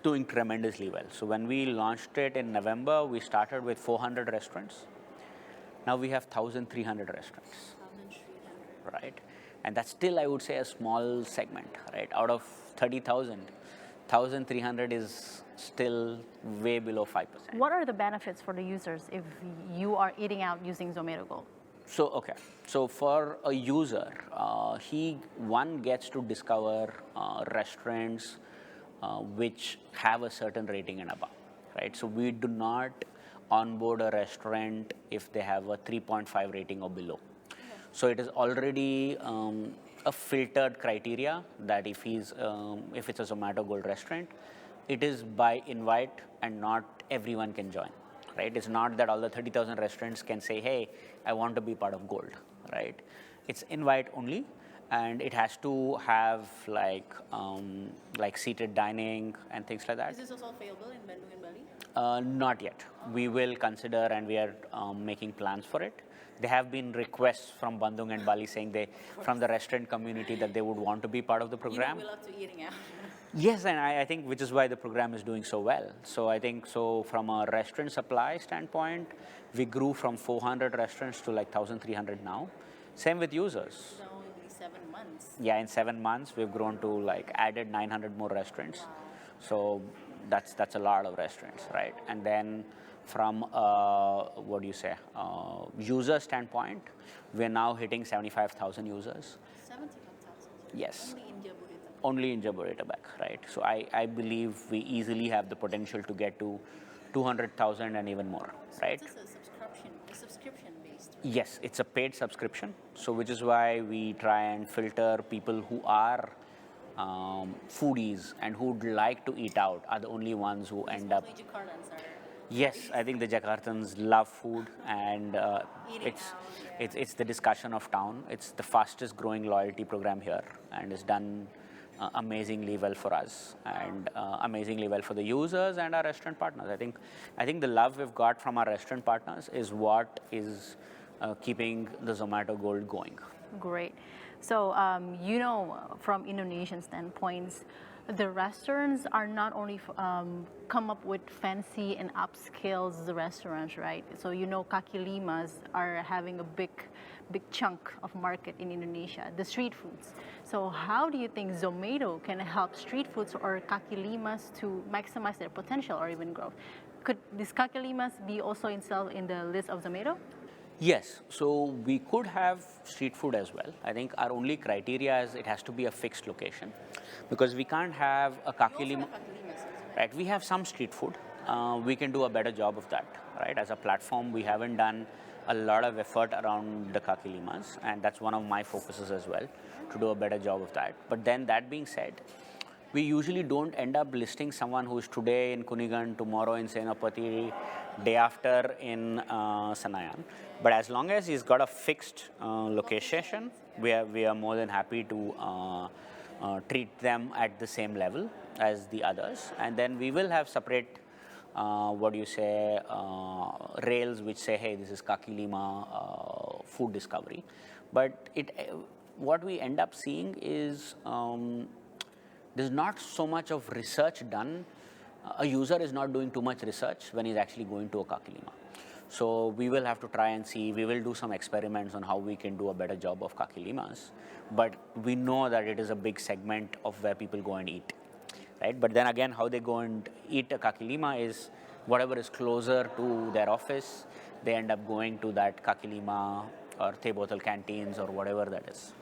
doing tremendously well. So when we launched it in November, we started with 400 restaurants. Now we have 1,300 restaurants, 1,300. right? And that's still, I would say, a small segment, right? Out of 30,000, 1,300 is still way below 5%. What are the benefits for the users if you are eating out using Zomato Gold? So for a user, he gets to discover restaurants which have a certain rating and above, right? So we do not onboard a restaurant if they have a 3.5 rating or below. So it is already a filtered criteria that if it's a Zomato Gold restaurant, it is by invite and not everyone can join, right? It's not that all the 30,000 restaurants can say, hey, I want to be part of Gold, right? It's invite only, and it has to have like seated dining and things like that. Is this also available in Bandung and Bali? Not yet. We will consider, and we are making plans for it. There have been requests from Bandung and Bali saying from the restaurant community that they would want to be part of the program. You know we love to eating out. Yes, and I think which is why the program is doing so well. So I think from a restaurant supply standpoint, we grew from 400 restaurants to like 1,300 now. Same with users. So only 7 months. Yeah, in 7 months we've grown to added 900 more restaurants. Wow. So that's a lot of restaurants, right? And then from user standpoint, we're now hitting 75,000 users. 75,000? Yes. Only in Jabodetabek? Only in Jabodetabek, right? So I believe we easily have the potential to get to 200,000 and even more, right? So this is a subscription based? Yes, it's a paid subscription. So which is why we try and filter people who are foodies and who'd like to eat out are the only ones who end up. Yes, I think the Jakartans love food, and it's the discussion of town. It's the fastest growing loyalty program here, and it's done amazingly well for us, and amazingly well for the users and our restaurant partners. I think the love we've got from our restaurant partners is what is keeping the Zomato Gold going. Great. So, from Indonesian standpoints, the restaurants are not only come up with fancy and upscale restaurants, right? So Kaki Limas are having a big chunk of market in Indonesia, the street foods. So how do you think Zomato can help street foods or Kaki Limas to maximize their potential or even growth? Could these Kaki Limas be also installed in the list of Zomato? Yes, so we could have street food as well. I think our only criteria is it has to be a fixed location, because we can't have a Kaki Lima. Right, we have some street food. We can do a better job of that, right? As a platform, we haven't done a lot of effort around the Kaki Limas, and that's one of my focuses as well, to do a better job of that. But then that being said, we usually don't end up listing someone who's today in Kunigan, tomorrow in Senapati, day after in Senayan. But as long as he's got a fixed location, we are more than happy to treat them at the same level as the others. And then we will have separate, rails which say, hey, this is Kaki Lima food discovery. But what we end up seeing is there's not so much of research done. A user is not doing too much research when he's actually going to a Kaki Lima. So we will have to try and see, we will do some experiments on how we can do a better job of Kaki Limas. But we know that it is a big segment of where people go and eat, right? But then again, how they go and eat a Kaki Lima is whatever is closer to their office, they end up going to that Kaki Lima or Teh Botol canteens or whatever that is.